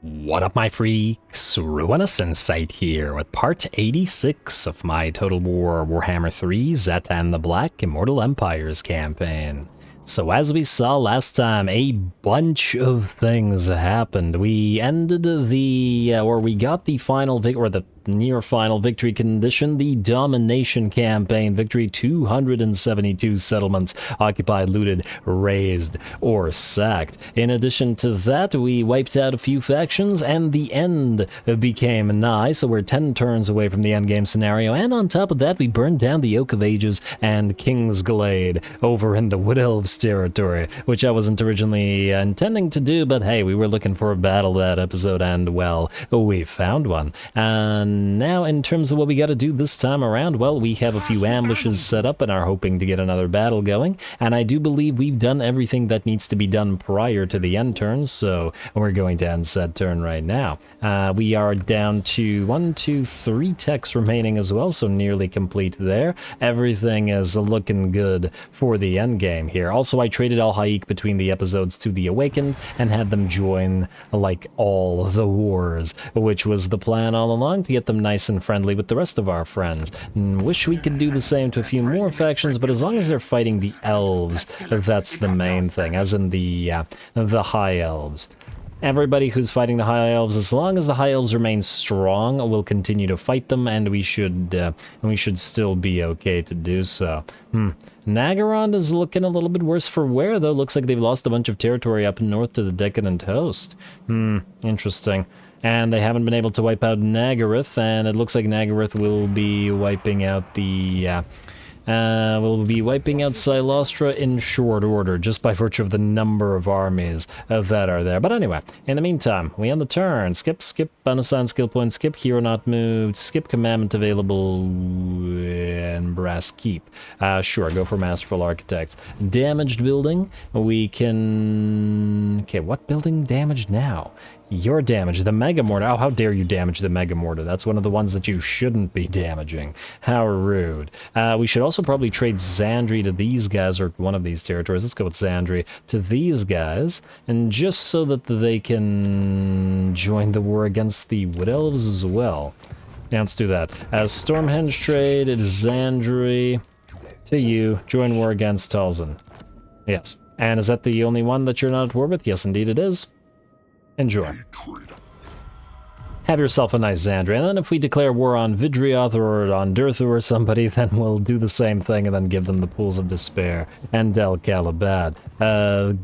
What up, my freaks? RuinousInsight here with part 86 of my Total Warhammer 3 Zhatan the Black Immortal Empires campaign. So as we saw last time, a bunch of things happened. We ended we got the final or the near final victory condition, the domination campaign victory, 272 settlements occupied, looted, razed, or sacked. In addition to that, we wiped out a few factions, and the end became nigh, so we're 10 turns away from the endgame scenario, and on top of that, we burned down the Oak of Ages and King's Glade over in the Wood Elves territory, which I wasn't originally intending to do, but hey, we were looking for a battle that episode, and well, we found one. And now, in terms of what we got to do this time around, well, we have a few ambushes set up and are hoping to get another battle going, and I do believe we've done everything that needs to be done prior to the end turn, so we're going to end said turn right now. We are down to 3 techs remaining as well, so nearly complete there. Everything is looking good for the end game here. Also, I traded Al-Haik between the episodes to the Awakened and had them join, like, all the wars, which was the plan all along, to get them nice and friendly with the rest of our friends. Wish we could do the same to a few more factions, but as long as they're fighting the elves, that's the main thing, as in the high elves. Everybody who's fighting the high elves, as long as the high elves remain strong, will continue to fight them, and we should still be okay to do so. Nagaron is looking a little bit worse for wear, though. Looks like they've lost a bunch of territory up north to the Decadent Host. Interesting. And they haven't been able to wipe out Nagaroth, and it looks like Nagaroth will be wiping out the Silostra in short order, just by virtue of the number of armies that are there. But anyway, in the meantime, we end the turn. Skip, unassigned skill point, skip hero not moved, skip commandment available, and brass keep. Sure, go for Masterful Architects. Damaged building, we can... Okay, what building damaged now? You're damaged. The Mega Mortar. Oh, how dare you damage the Mega Mortar. That's one of the ones that you shouldn't be damaging. How rude. We should also probably trade Zandri to these guys, or one of these territories. Let's go with Zandri to these guys, and just so that they can join the war against the Wood Elves as well. Yeah, let's do that. As Stormhenge trade, it is Zandri to you. Join war against Talzin. Yes. And is that the only one that you're not at war with? Yes, indeed it is. Enjoy. Have yourself a nice Zandri, and then if we declare war on Vidrioth or on Durthu or somebody, then we'll do the same thing and then give them the Pools of Despair and El Calabad.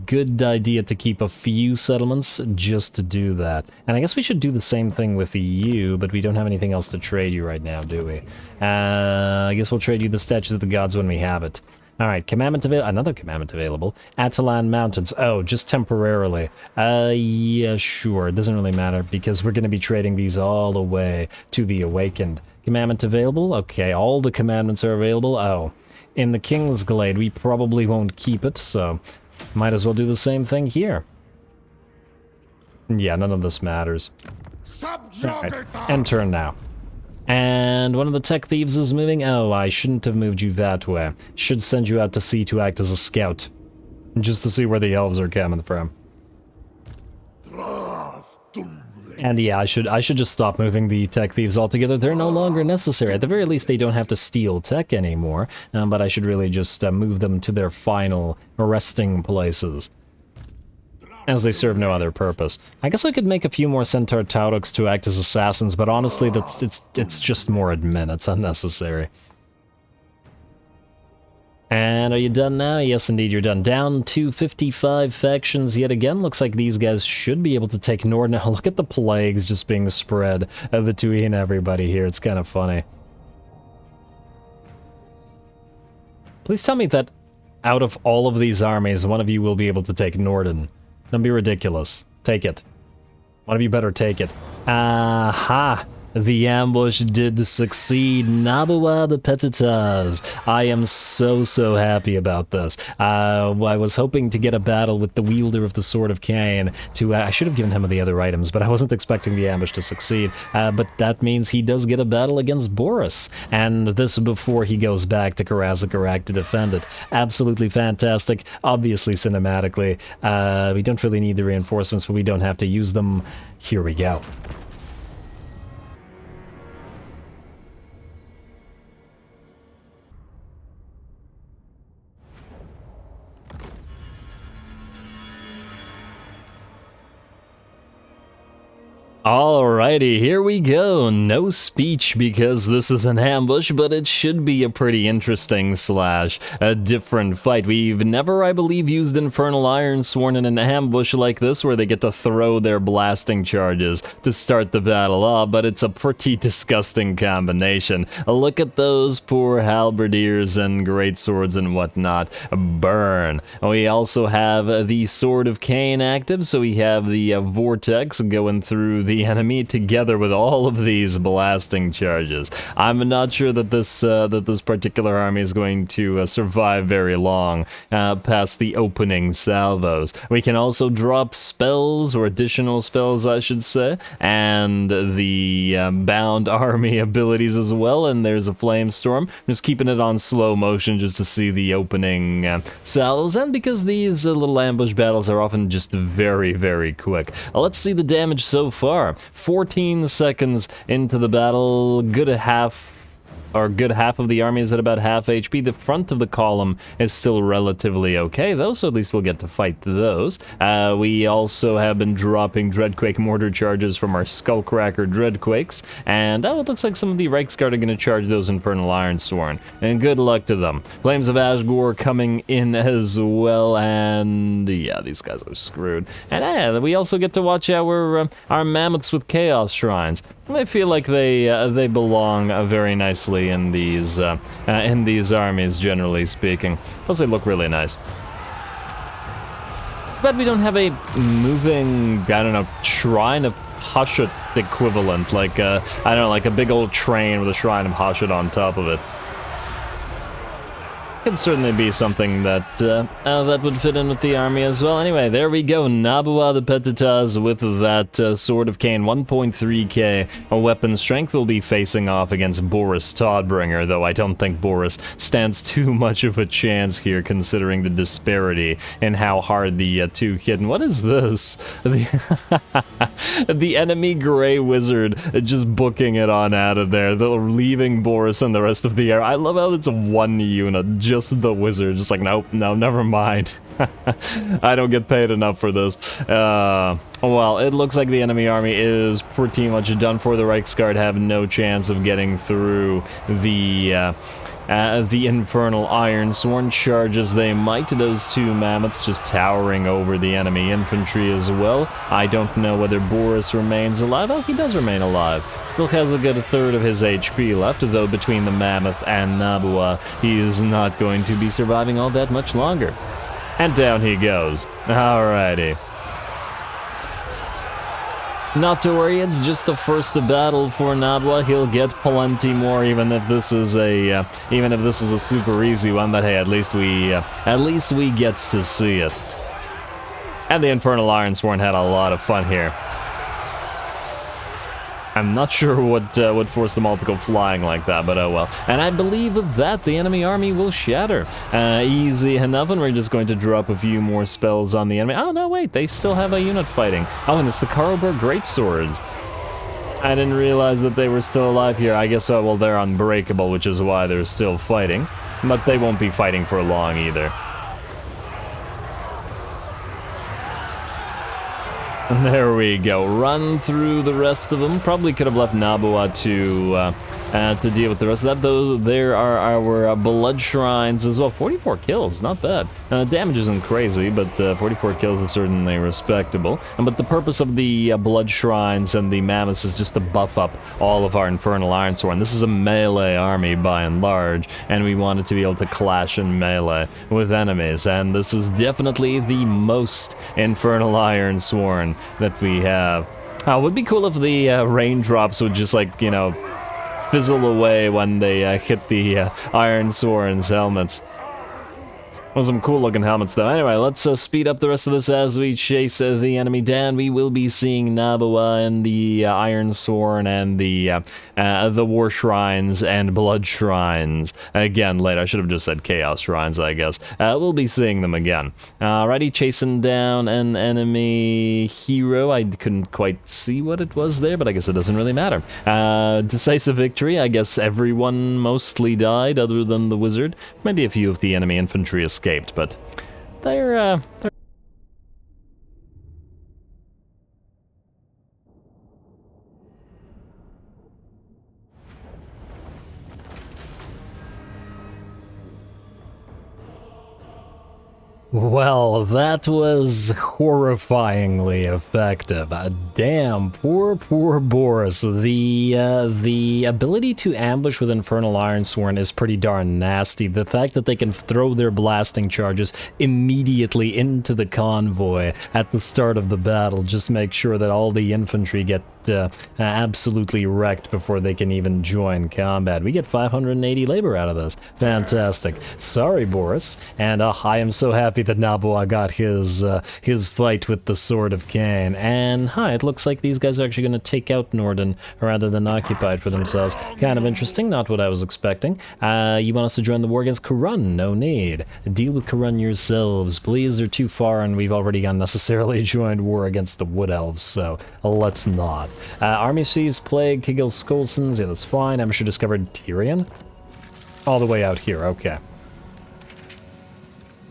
Good idea to keep a few settlements just to do that. And I guess we should do the same thing with you, but we don't have anything else to trade you right now, do we? I guess we'll trade you the Statues of the Gods when we have it. Alright, another commandment available. Atalan Mountains. Oh, just temporarily. Yeah, sure. It doesn't really matter, because we're going to be trading these all the way to the Awakened. Commandment available? Okay, all the commandments are available. Oh, in the King's Glade, we probably won't keep it, so might as well do the same thing here. Yeah, none of this matters. Alright, end turn now. And one of the tech thieves is moving. Oh, I shouldn't have moved you that way. Should send you out to sea to act as a scout. Just to see where the elves are coming from. And yeah, I should just stop moving the tech thieves altogether. They're no longer necessary. At the very least, they don't have to steal tech anymore. But I should really just move them to their final resting places, as they serve no other purpose. I guess I could make a few more Centaur Tauruks to act as assassins, but honestly, it's just more admin. It's unnecessary. And are you done now? Yes, indeed, you're done. Down to 55 factions yet again. Looks like these guys should be able to take Nord now. Look at the plagues just being spread between everybody here. It's kind of funny. Please tell me that out of all of these armies, one of you will be able to take Norden. Don't be ridiculous. Take it. One of you better take it. Aha! The ambush did succeed. Nabua the Petitas. I am so happy about this. I was hoping to get a battle with the wielder of the Sword of Cain. I should have given him the other items, but I wasn't expecting the ambush to succeed. But that means he does get a battle against Boris, and this before he goes back to Karazakarrak to defend it. Absolutely fantastic. Obviously, cinematically, we don't really need the reinforcements, but we don't have to use them. Here we go. Alrighty, here we go. No speech because this is an ambush, but it should be a pretty interesting / a different fight. We've never, I believe, used Infernal Ironsworn in an ambush like this where they get to throw their blasting charges to start the battle off, but it's a pretty disgusting combination. Look at those poor halberdiers and greatswords and whatnot. Burn. We also have the Sword of Cain active, so we have the Vortex going through the enemy together with all of these blasting charges. I'm not sure that this particular army is going to survive very long past the opening salvos. We can also drop spells, or additional spells I should say, and the bound army abilities as well, and there's a flame storm. I'm just keeping it on slow motion just to see the opening salvos, and because these little ambush battles are often just very quick. Let's see the damage so far. 14 seconds into the battle, good half of the army is at about half HP. The front of the column is still relatively okay, though, so at least we'll get to fight those. We also have been dropping Dreadquake mortar charges from our Skullcracker Dreadquakes, and it looks like some of the Reiksguard are going to charge those Infernal Ironsworn, and good luck to them. Flames of Ashgore coming in as well, and yeah, these guys are screwed. And we also get to watch our mammoths with Chaos Shrines. I feel like they belong very nicely in these armies, generally speaking. Plus, they look really nice. But we don't have a moving, I don't know, Shrine of Hashut equivalent, like I don't know, like a big old train with a Shrine of Hashut on top of it. Could certainly be something that that would fit in with the army as well. Anyway, there we go. Nabua the Petitas with that Sword of Cain, 1.3k weapon strength. Will be facing off against Boris Todbringer, though I don't think Boris stands too much of a chance here, considering the disparity in how hard the two hit. And what is this? The enemy Grey Wizard just booking it on out of there. They're leaving Boris and the rest of the air. I love how it's one unit. Just the wizard, just like, nope, no, never mind. I don't get paid enough for this. Well, it looks like the enemy army is pretty much done for. The Reiksguard have no chance of getting through the Infernal Ironsworn charges. They might. Those two mammoths just towering over the enemy infantry as well. I don't know whether Boris remains alive. Oh, he does remain alive. Still has a good third of his HP left, though between the mammoth and Nabua, he is not going to be surviving all that much longer. And down he goes. Alrighty. Not to worry, it's just the first battle for Nabua. He'll get plenty more, even if this is a super easy one. But hey, at least we get to see it. And the Infernal Ironsworn had a lot of fun here. I'm not sure what forced them all to go flying like that, but oh well. And I believe with that, the enemy army will shatter. Easy enough, and we're just going to drop a few more spells on the enemy. Oh, no, wait, they still have a unit fighting. Oh, and it's the Karlberg Greatswords. I didn't realize that they were still alive here. I guess, well, they're unbreakable, which is why they're still fighting. But they won't be fighting for long either. There we go. Run through the rest of them. Probably could have left Nabua to deal with the rest of that, though. There are our blood shrines as well. 44 kills, not bad. Damage isn't crazy, but 44 kills is certainly respectable. But the purpose of the blood shrines and the mammoths is just to buff up all of our Infernal Ironsworn. This is a melee army by and large, and we wanted to be able to clash in melee with enemies. And this is definitely the most Infernal Ironsworn that we have. It would be cool if the raindrops would just, like, you know, fizzle away when they hit the Iron Sworn's helmets. Well, some cool looking helmets though. Anyway, let's speed up the rest of this as we chase the enemy down. We will be seeing Nabua and the Iron Sworn and the War Shrines and Blood Shrines again later. I should have just said Chaos Shrines, I guess. We'll be seeing them again. Alrighty, chasing down an enemy hero. I couldn't quite see what it was there, but I guess it doesn't really matter. Decisive victory. I guess everyone mostly died other than the wizard. Maybe a few of the enemy infantry escaped, but they're Well, that was horrifyingly effective. Damn, poor Boris. The ability to ambush with Infernal Ironsworn is pretty darn nasty. The fact that they can throw their blasting charges immediately into the convoy at the start of the battle just make sure that all the infantry get absolutely wrecked before they can even join combat. We get 580 labor out of this. Fantastic. Sorry, Boris. And I am so happy that Nabua got his fight with the Sword of Cain. And it looks like these guys are actually going to take out Norden rather than occupy it for themselves. Kind of interesting, not what I was expecting. You want us to join the war against Karun? No need. Deal with Karun yourselves. Please, they're too far and we've already unnecessarily joined war against the Wood Elves, so let's not. Army Thieves, Plague, Kigil Skolsons, yeah, that's fine. Amateur discovered Tyrion? All the way out here, okay.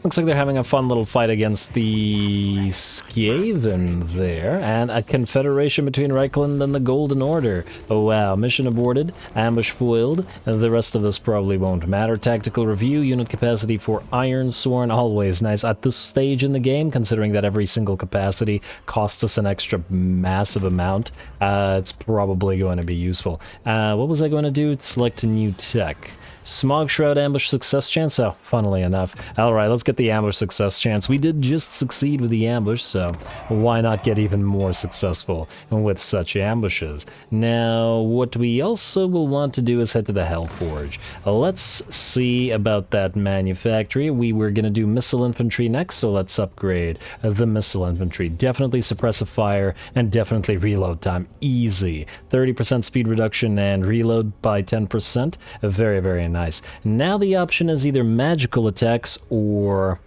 Looks like they're having a fun little fight against the Skaven there, and a confederation between Reichland and the Golden Order. Oh wow, mission aborted, ambush foiled, the rest of this probably won't matter. Tactical review, unit capacity for Iron Sworn, always nice at this stage in the game, considering that every single capacity costs us an extra massive amount. It's probably going to be useful. What was I going to do? Select a new tech. Smog Shroud ambush success chance? Oh, funnily enough. Alright, let's get the ambush success chance. We did just succeed with the ambush, so why not get even more successful with such ambushes? Now, what we also will want to do is head to the Hellforge. Let's see about that manufactory. We were going to do missile infantry next, so let's upgrade the missile infantry. Definitely suppressive fire, and definitely reload time. Easy. 30% speed reduction and reload by 10%. Very, very nice. Now the option is either magical attacks or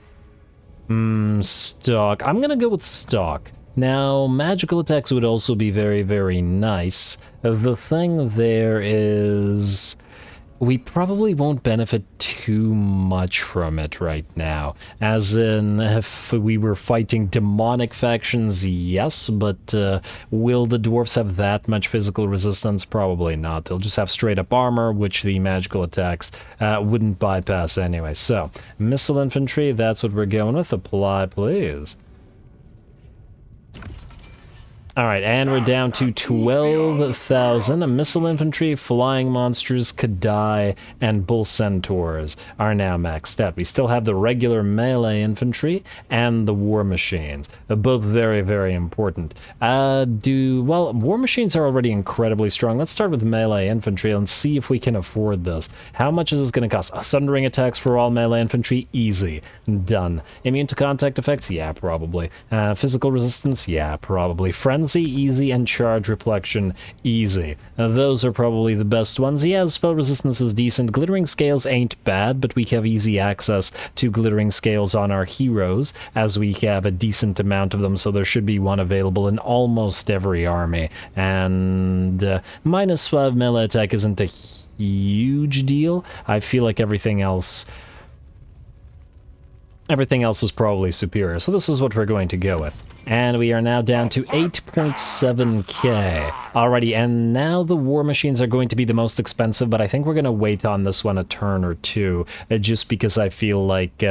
stock. I'm gonna go with stock. Now, magical attacks would also be very, very nice. The thing there is we probably won't benefit too much from it right now. As in, if we were fighting demonic factions, yes, but will the dwarfs have that much physical resistance? Probably not. They'll just have straight up armor, which the magical attacks wouldn't bypass anyway. So, missile infantry, that's what we're going with. Apply, please. Alright, and we're down to 12,000. Missile infantry, flying monsters, Kadai, and bull centaurs are now maxed out. We still have the regular melee infantry and the war machines. They're both very, very important. Well, war machines are already incredibly strong. Let's start with melee infantry and see if we can afford this. How much is this going to cost? Sundering attacks for all melee infantry? Easy. Done. Immune to contact effects? Yeah, probably. Physical resistance? Yeah, probably. Frenzy, easy, and charge reflection, easy. Those are probably the best ones. Yeah, the spell resistance is decent. Glittering scales ain't bad, but we have easy access to glittering scales on our heroes, as we have a decent amount of them, so there should be one available in almost every army. And -5 melee attack isn't a huge deal. I feel like everything else is probably superior, so this is what we're going to go with. And we are now down to 8.7k. Alrighty, and now the war machines are going to be the most expensive, but I think we're going to wait on this one a turn or two, just because I feel like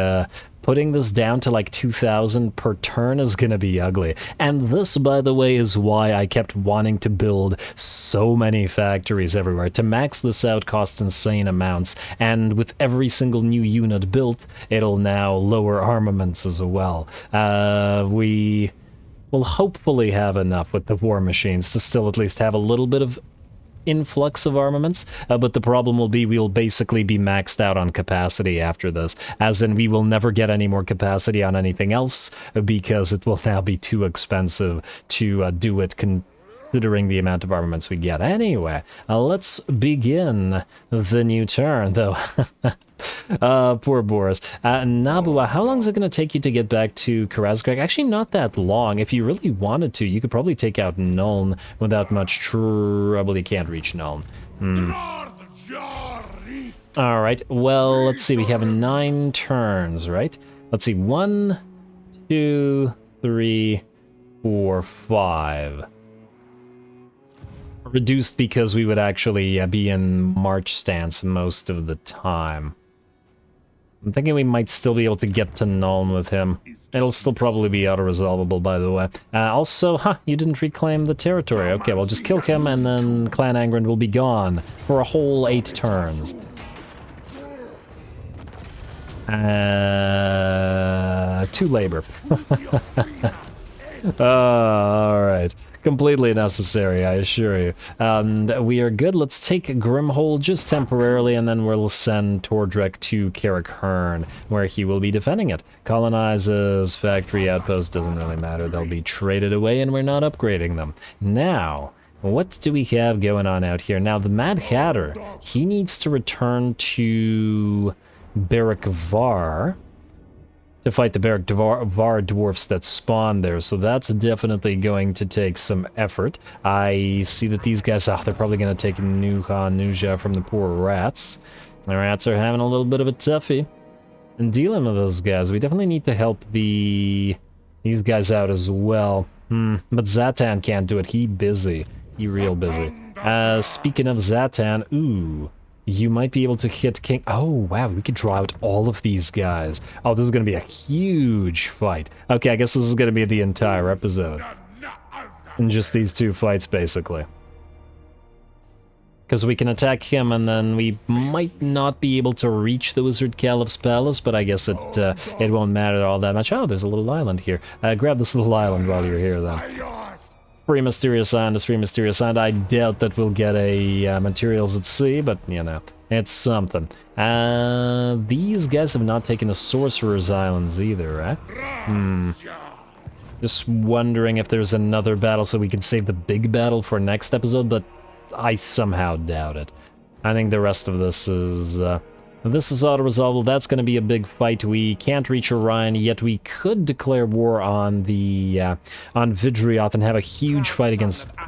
putting this down to like 2,000 per turn is going to be ugly. And this, by the way, is why I kept wanting to build so many factories everywhere. To max this out costs insane amounts, and with every single new unit built, it'll now lower armaments as well. we'll hopefully have enough with the war machines to still at least have a little bit of influx of armaments, but the problem will be we'll basically be maxed out on capacity after this, as in we will never get any more capacity on anything else because it will now be too expensive to do it considering the amount of armaments we get. Anyway, let's begin the new turn, though. Poor Boris. Nabua, how long is it going to take you to get back to Karazgreg? Actually, not that long. If you really wanted to, you could probably take out Nuln without much trouble. You can't reach Nuln. Alright, well, let's see. We have 9 turns, right? Let's see. 1, 2, 3, 4, 5. Reduced because we would actually be in march stance most of the time. I'm thinking we might still be able to get to Nuln with him. It'll still probably be auto-resolvable, by the way. Also, you didn't reclaim the territory. Okay, well, just kill him, and then Clan Angren will be gone for a whole 8 turns. 2 labor. Alright. Completely necessary, I assure you. And we are good. Let's take Grimhold just temporarily, and then we'll send Tordrek to Carrick-Herne, where he will be defending it. Colonizes, factory outpost, doesn't really matter. They'll be traded away, and we're not upgrading them. Now, what do we have going on out here? Now, the Mad Hatter, he needs to return to Barrack Var to fight the Barrack Var dwarfs that spawn there, so that's definitely going to take some effort. I see that these guys, they're probably going to take Nuja from the poor rats. The rats are having a little bit of a toughie in dealing with those guys. We definitely need to help these guys out as well. But Zhatan can't do it. He busy. He real busy. Speaking of Zhatan, ooh. You might be able to hit King... Oh, wow, we could draw out all of these guys. Oh, this is going to be a huge fight. Okay, I guess this is going to be the entire episode. And just these 2 fights, basically. Because we can attack him, and then we might not be able to reach the Wizard Caliph's palace, but I guess it won't matter all that much. Oh, there's a little island here. Grab this little island while you're here, then. Free Mysterious Island is Free Mysterious Island. I doubt that we'll get a Materials at Sea, but, you know, it's something. These guys have not taken the Sorcerer's Islands either, right? Just wondering if there's another battle so we can save the big battle for next episode, but I somehow doubt it. I think the rest of this is auto-resolvable. That's going to be a big fight. We can't reach Orion, yet we could declare war on the on Vidrioth and have a huge fight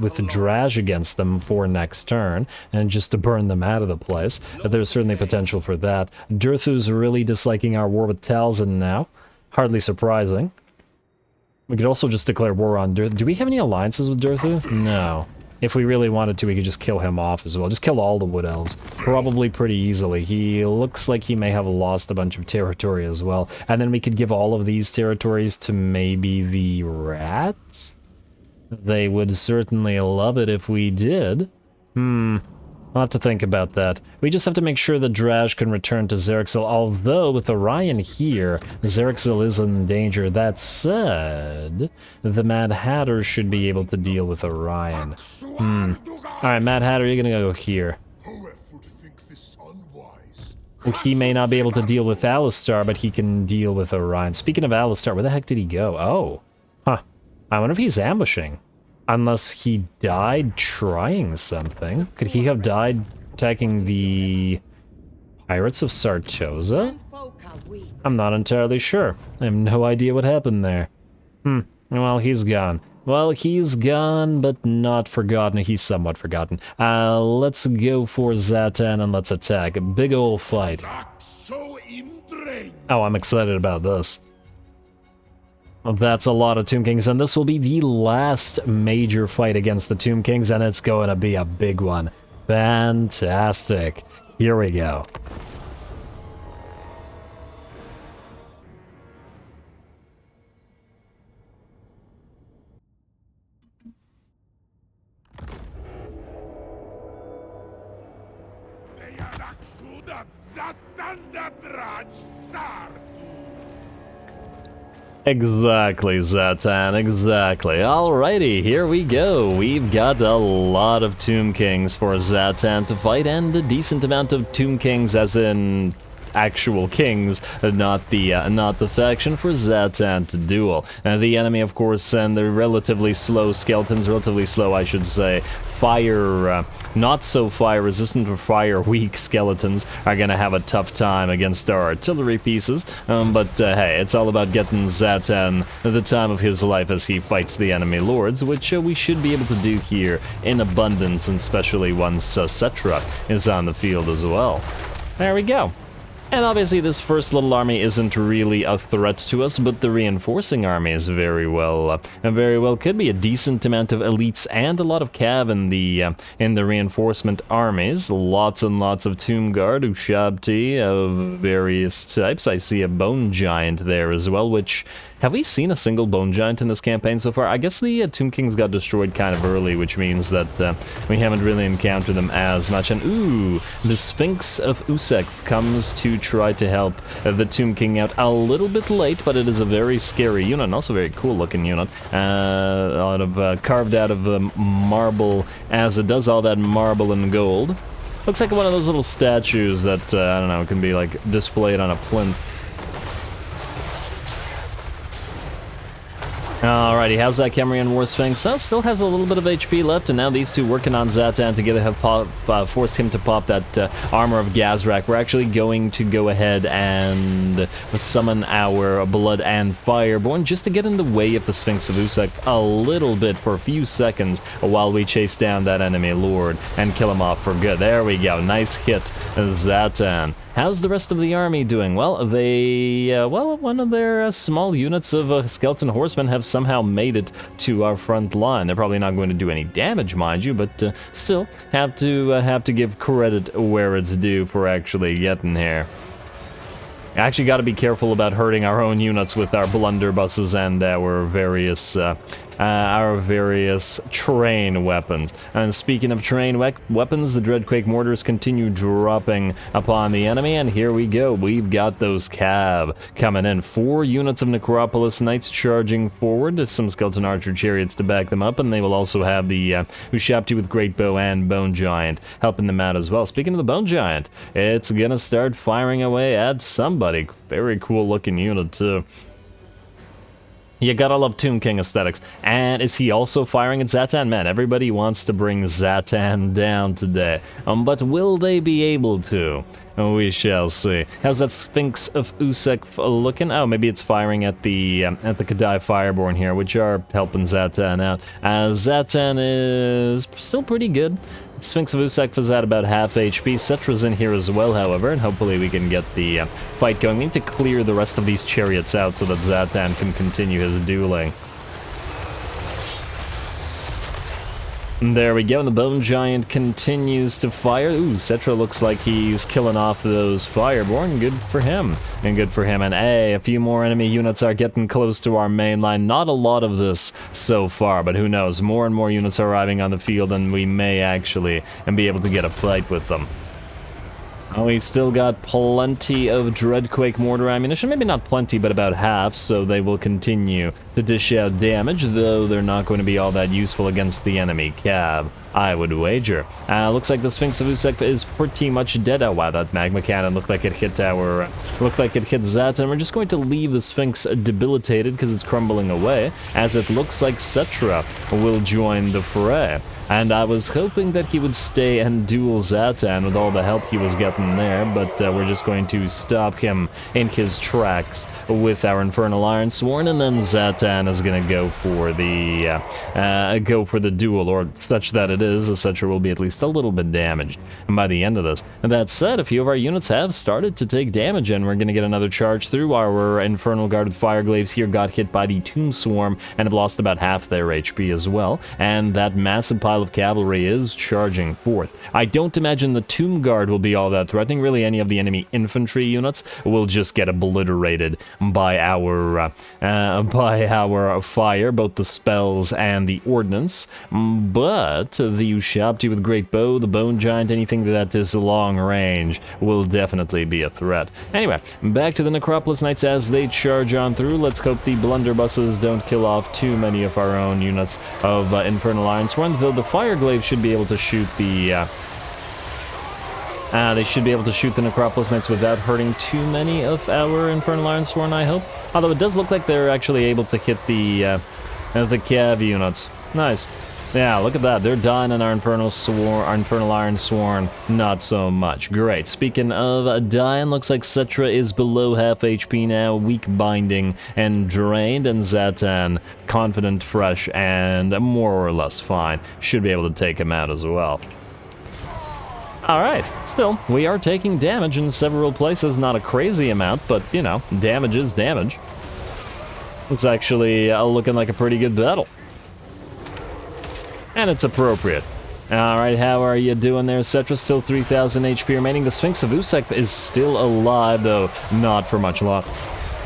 with the Draj against them for next turn, and just to burn them out of the place. There's certainly potential for that. Durthu's really disliking our war with Talzin now. Hardly surprising. We could also just declare war on Durthu. Do we have any alliances with Durthu? No. If we really wanted to, we could just kill him off as well. Just kill all the Wood Elves. Probably pretty easily. He looks like he may have lost a bunch of territory as well. And then we could give all of these territories to maybe the rats? They would certainly love it if we did. I'll have to think about that. We just have to make sure that Draj can return to Xerxil, although with Orion here, Xerxil is in danger. That said, the Mad Hatter should be able to deal with Orion. Alright, Mad Hatter, you're gonna go here. He may not be able to deal with Alistar, but he can deal with Orion. Speaking of Alistar, where the heck did he go? Oh. I wonder if he's ambushing. Unless he died trying something. Could he have died attacking the Pirates of Sartosa? I'm not entirely sure. I have no idea what happened there. Well, he's gone. Well, he's gone, but not forgotten. He's somewhat forgotten. Let's go for Zhatan and let's attack. A big ol' fight. Oh, I'm excited about this. That's a lot of Tomb Kings, and this will be the last major fight against the Tomb Kings, and it's going to be a big one. Fantastic. Here we go. Exactly, Zhatan, exactly. Alrighty, here we go. We've got a lot of Tomb Kings for Zhatan to fight, and a decent amount of Tomb Kings as in actual kings, not the faction for Zhatan to duel. The enemy, of course, and the relatively slow skeletons, relatively slow, I should say, fire, not so fire resistant or fire weak skeletons are gonna have a tough time against our artillery pieces, but hey, it's all about getting Zhatan the time of his life as he fights the enemy lords, which we should be able to do here in abundance, and especially once Cetra is on the field as well. There we go. And obviously this first little army isn't really a threat to us, but the reinforcing army is very well could be a decent amount of elites and a lot of cav in the reinforcement armies. Lots and lots of Tomb Guard, Ushabti of various types. I see a Bone Giant there as well, which... Have we seen a single Bone Giant in this campaign so far? I guess the Tomb Kings got destroyed kind of early, which means that we haven't really encountered them as much. And ooh, the Sphinx of Usek comes to try to help the Tomb King out a little bit late, but it is a very scary unit, and also a very cool looking unit. A lot of carved out of marble, as it does all that marble and gold. Looks like one of those little statues that, I don't know, can be like displayed on a plinth. Alrighty, how's that Kemrian War Sphinx? Still has a little bit of HP left, and now these two working on Zhatan together have forced him to pop that Armor of Gazrak. We're actually going to go ahead and summon our Blood and Fireborn just to get in the way of the Sphinx of Usek a little bit for a few seconds while we chase down that enemy lord and kill him off for good. There we go, nice hit, Zhatan. How's the rest of the army doing? Well, one of their small units of skeleton horsemen have somehow made it to our front line. They're probably not going to do any damage, mind you, but still have to give credit where it's due for actually getting here. Actually got to be careful about hurting our own units with our blunderbusses and our various terrain weapons. And speaking of terrain weapons, the Dreadquake mortars continue dropping upon the enemy, and here we go. We've got those cav coming in. 4 units of Necropolis Knights charging forward, some Skeleton Archer chariots to back them up, and they will also have the Ushabti with Great Bow and Bone Giant helping them out as well. Speaking of the Bone Giant, it's gonna start firing away at somebody. Very cool looking unit too. You gotta love Tomb King aesthetics. And is he also firing at Zhatan? Man, everybody wants to bring Zhatan down today. But will they be able to? We shall see. How's that Sphinx of Usek looking? Oh, maybe it's firing at the Kadai Fireborn here, which are helping Zhatan out. Zhatan is still pretty good. Sphinx of Usek is at about half HP. Cetra's in here as well, however, and hopefully we can get the fight going. We need to clear the rest of these chariots out so that Zhatan can continue his dueling. And there we go, and the Bone Giant continues to fire. Ooh, Cetra looks like he's killing off those Fireborn. Good for him. And good for him. And hey, a few more enemy units are getting close to our main line. Not a lot of this so far, but who knows. More and more units are arriving on the field, and we may actually be able to get a fight with them. Oh, we still got plenty of Dreadquake mortar ammunition. Maybe not plenty, but about half, so they will continue to dish out damage, though they're not going to be all that useful against the enemy cav, I would wager. Looks like the Sphinx of Usek is pretty much dead. Oh wow, that magma cannon looked like it hit Zhatan. We're just going to leave the Sphinx debilitated because it's crumbling away, as it looks like Cetra will join the fray. And I was hoping that he would stay and duel Zhatan with all the help he was getting there, but we're just going to stop him in his tracks with our Infernal Ironsworn, and then Zhatan is going to go for the duel, or such that it is, Cetra will be at least a little bit damaged by the end of this. And that said, a few of our units have started to take damage, and we're going to get another charge through. Our Infernal Guard with Fireglaves here got hit by the Tomb Swarm and have lost about half their HP as well, and that massive pile of cavalry is charging forth. I don't imagine the Tomb Guard will be all that threatening. Really, any of the enemy infantry units will just get obliterated by our fire, both the spells and the ordnance. But the Ushabti with Great Bow, the Bone Giant, anything that is long range will definitely be a threat. Anyway, back to the Necropolis Knights as they charge on through. Let's hope the blunderbusses don't kill off too many of our own units of Infernal Ironsworn, though the Fireglaive should be able to shoot the... they should be able to shoot the Necropolis Knights without hurting too many of our Infernal Ironsworn, I hope. Although it does look like they're actually able to hit the Cav units. Nice. Yeah, look at that. They're dying on our Infernal Ironsworn. Not so much. Great. Speaking of dying, looks like Cetra is below half HP now, weak binding and drained, and Zhatan confident, fresh, and more or less fine. Should be able to take him out as well. Alright, still, we are taking damage in several places, not a crazy amount, but, you know, damage is damage. It's actually looking like a pretty good battle. And it's appropriate. Alright, how are you doing there, Cetra? Still 3,000 HP remaining. The Sphinx of Usek is still alive, though not for much longer.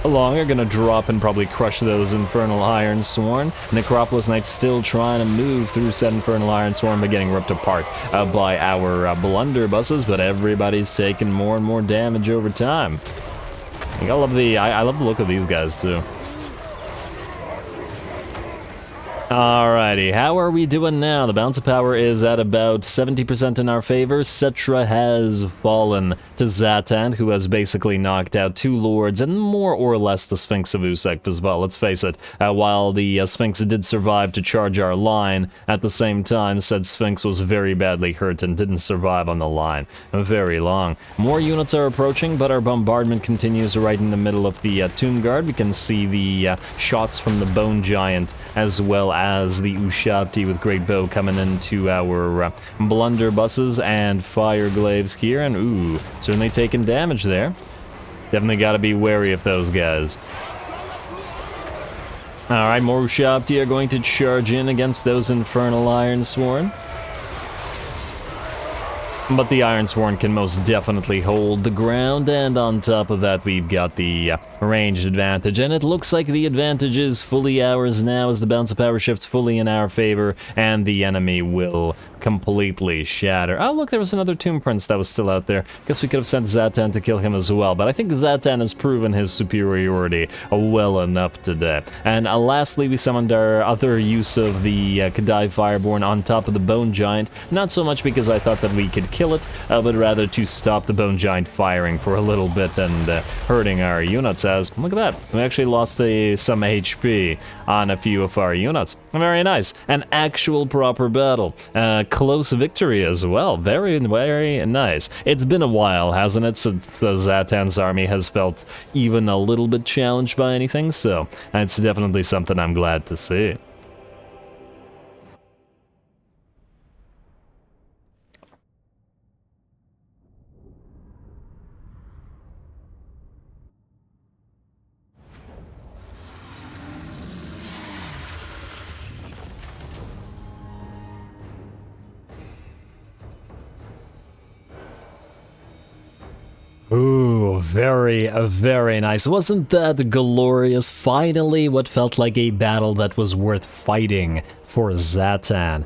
Gonna drop and probably crush those Infernal Ironsworn. Necropolis Knights still trying to move through said Infernal Ironsworn, but getting ripped apart by our blunderbusses, but everybody's taking more and more damage over time. I love the look of these guys, too. Alrighty, how are we doing now? The balance of power is at about 70% in our favor. Cetra has fallen to Zhatan, who has basically knocked out 2 lords and more or less the Sphinx of Usek as well. Let's face it, while the Sphinx did survive to charge our line, at the same time, said Sphinx was very badly hurt and didn't survive on the line very long. More units are approaching, but our bombardment continues right in the middle of the Tomb Guard. We can see the shots from the Bone Giant as well as the Ushabti with Great Bow coming into our blunderbusses and Fireglaves here, and ooh, certainly taking damage there. Definitely gotta be wary of those guys. Alright, more Ushabti are going to charge in against those Infernal Ironsworn. But the Ironsworn can most definitely hold the ground, and on top of that we've got the ranged advantage, and it looks like the advantage is fully ours now as the balance of power shifts fully in our favor, and the enemy will completely shatter. Oh look, there was another Tomb Prince that was still out there. Guess we could have sent Zhatan to kill him as well, but I think Zhatan has proven his superiority well enough today. And lastly, we summoned our other use of the Kadai Fireborn on top of the Bone Giant, not so much because I thought that we could kill it, but rather to stop the Bone Giant firing for a little bit and hurting our units, as, look at that, we actually lost some HP on a few of our units. Very nice. An actual proper battle. Close victory as well. Very, very nice. It's been a while, hasn't it, since Zhatan's army has felt even a little bit challenged by anything, so it's definitely something I'm glad to see. Ooh, very, very nice. Wasn't that glorious? Finally, what felt like a battle that was worth fighting for Zhatan.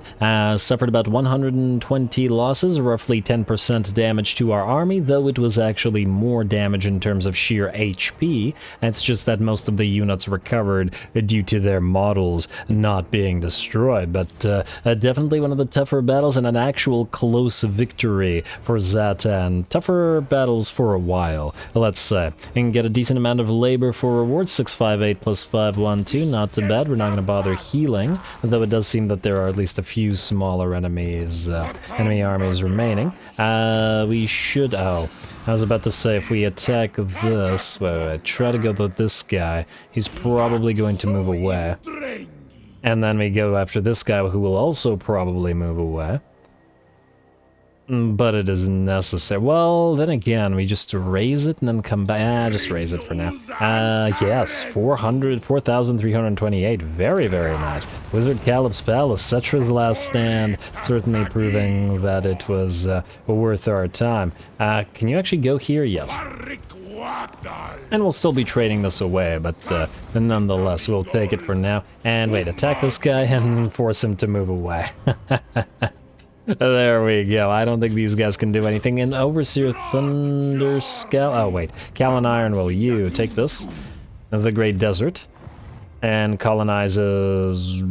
Suffered about 120 losses, roughly 10% damage to our army, though it was actually more damage in terms of sheer HP. It's just that most of the units recovered due to their models not being destroyed, but definitely one of the tougher battles and an actual close victory for Zhatan. Tougher battles for a while, let's say. You can get a decent amount of labor for rewards, 658 plus 512, not too bad. We're not going to bother healing, though it does seem that there are at least a few smaller enemy armies remaining. We should, I was about to say, if we attack this, wait, try to go with this guy, he's probably going to move away. And then we go after this guy, who will also probably move away. But it is necessary. Well, then again, we just raise it and then come back. Just raise it for now. Yes, 4,328. Very, very nice. Wizard Calip's Palace, Cetra's Last Stand, certainly proving that it was worth our time. Can you actually go here? Yes. And we'll still be trading this away, but nonetheless, we'll take it for now. And wait, attack this guy and force him to move away. There we go. I don't think these guys can do anything. And Overseer Thunderscale. Oh, wait. Cal and Iron, will you take this? The Great Desert. And colonizes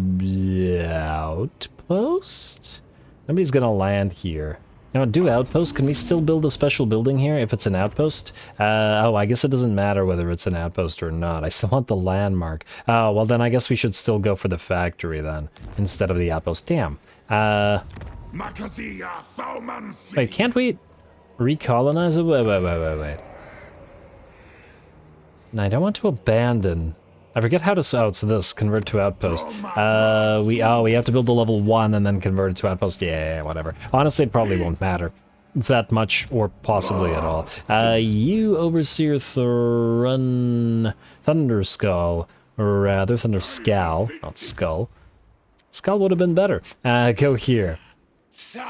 outpost? Nobody's gonna land here. Now, do outpost. Can we still build a special building here if it's an outpost? Oh, I guess it doesn't matter whether it's an outpost or not. I still want the landmark. Oh, well then I guess we should still go for the factory then, instead of the outpost. Damn. Wait, can't we recolonize it? Wait. No, I don't want to abandon. I forget how to, oh, it's this, convert to outpost. We have to build the level 1 and then convert it to outpost. Yeah, whatever. Honestly, it probably won't matter that much, or possibly at all. You, Overseer Thunderskull, or rather, Thunderscal, not Skull. Skull would have been better. Go here.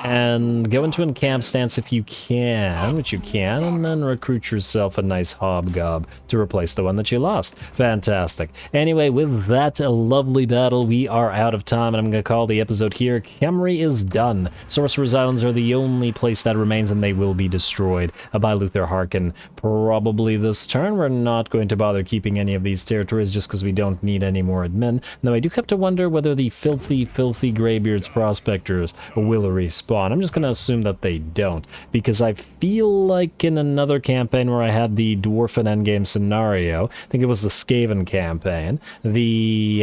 And go into encamp stance if you can, which you can, and then recruit yourself a nice hobgob to replace the one that you lost. Fantastic. Anyway, with that lovely battle, we are out of time, and I'm going to call the episode here. Khemri is done. Sorcerer's Islands are the only place that remains, and they will be destroyed by Luther Harkin probably this turn. We're not going to bother keeping any of these territories just because we don't need any more admin. Now, I do have to wonder whether the filthy Greybeards prospectors will respawn. I'm just going to assume that they don't, because I feel like in another campaign where I had the Dwarf and Endgame scenario, I think it was the Skaven campaign, the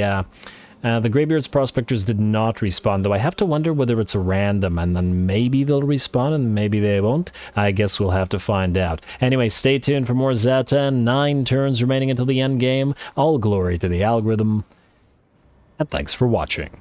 Greybeards prospectors did not respawn, though I have to wonder whether it's random, and then maybe they'll respawn and maybe they won't. I guess we'll have to find out. Anyway, stay tuned for more Zhatan. 9 turns remaining until the end game. All glory to the algorithm, and thanks for watching.